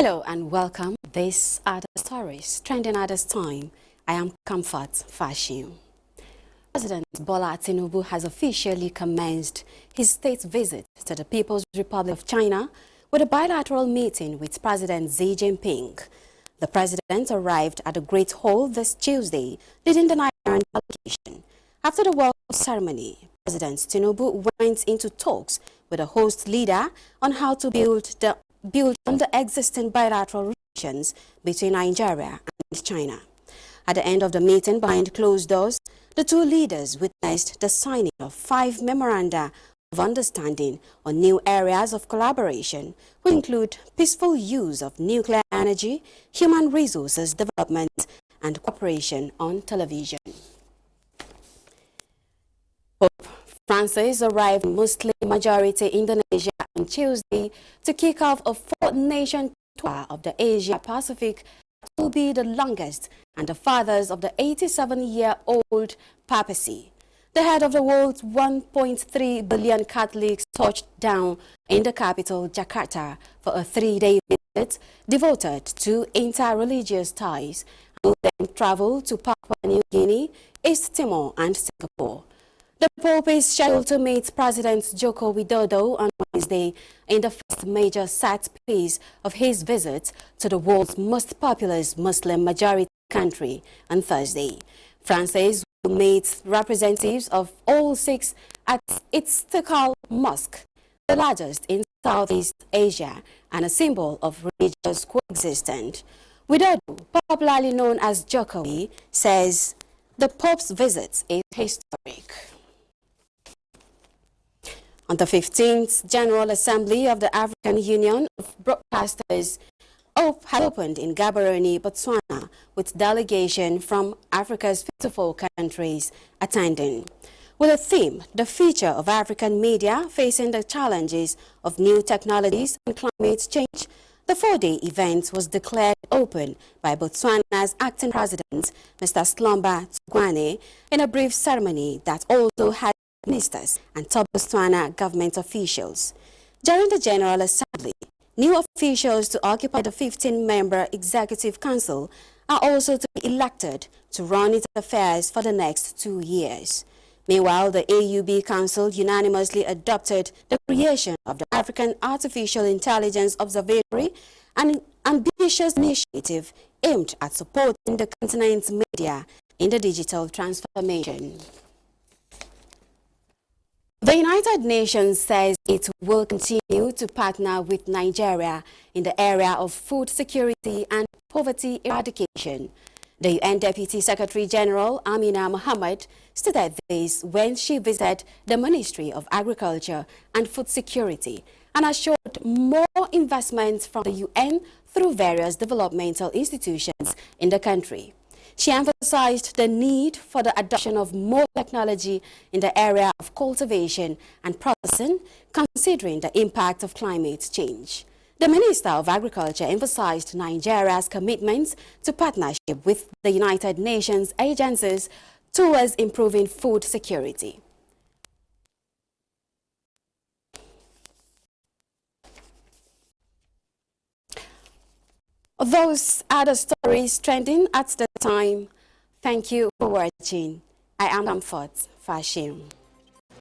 Hello and welcome. These are the stories trending at this time. I am Comfort Fashion. President Bola Tinubu has officially commenced his state visit to the People's Republic of China with a bilateral meeting with President Xi Jinping. The president arrived at the Great Hall this Tuesday, leading the Nigerian delegation. After the welcome ceremony, President Tinubu went into talks with the host leader on how to build on the existing bilateral relations between Nigeria and China. At the end of the meeting, behind closed doors, the two leaders witnessed the signing of 5 memoranda of understanding on new areas of collaboration, which include peaceful use of nuclear energy, human resources development, and cooperation on television. Pope Francis arrived in Muslim-majority Indonesia on Tuesday to kick off a 4-nation tour of the Asia-Pacific that will be the longest and the farthest of the 87-year-old papacy. The head of the world's 1.3 billion Catholics touched down in the capital, Jakarta, for a 3-day visit devoted to inter-religious ties, and will then travel to Papua New Guinea, East Timor, and Singapore. The Pope is scheduled to meet President Joko Widodo on Wednesday in the first major set piece of his visit to the world's most populous Muslim-majority country on Thursday. Francis will meet representatives of all 6 at Istiqlal Mosque, the largest in Southeast Asia and a symbol of religious coexistence. Widodo, popularly known as Jokowi, says the Pope's visit is historic. On the 15th General Assembly of the African Union of Broadcasters had opened in Gaborone, Botswana, with delegation from Africa's 54 countries attending. With a theme, the future of African media facing the challenges of new technologies and climate change, the 4-day event was declared open by Botswana's acting president, Mr. Slumba Tsugwane, in a brief ceremony that also had ministers and top Botswana government officials. During the General Assembly, new officials to occupy the 15-member Executive Council are also to be elected to run its affairs for the next 2 years. Meanwhile, the AUB Council unanimously adopted the creation of the African Artificial Intelligence Observatory, an ambitious initiative aimed at supporting the continent's media in the digital transformation. The United Nations says it will continue to partner with Nigeria in the area of food security and poverty eradication. The UN Deputy Secretary General Amina Mohammed stated this when she visited the Ministry of Agriculture and Food Security and assured more investments from the UN through various developmental institutions in the country. She emphasized the need for the adoption of more technology in the area of cultivation and processing, considering the impact of climate change. The Minister of Agriculture emphasized Nigeria's commitments to partnership with the United Nations agencies towards improving food security. Those are the stories trending at the time. Thank you for watching. I am Comfort Fashion.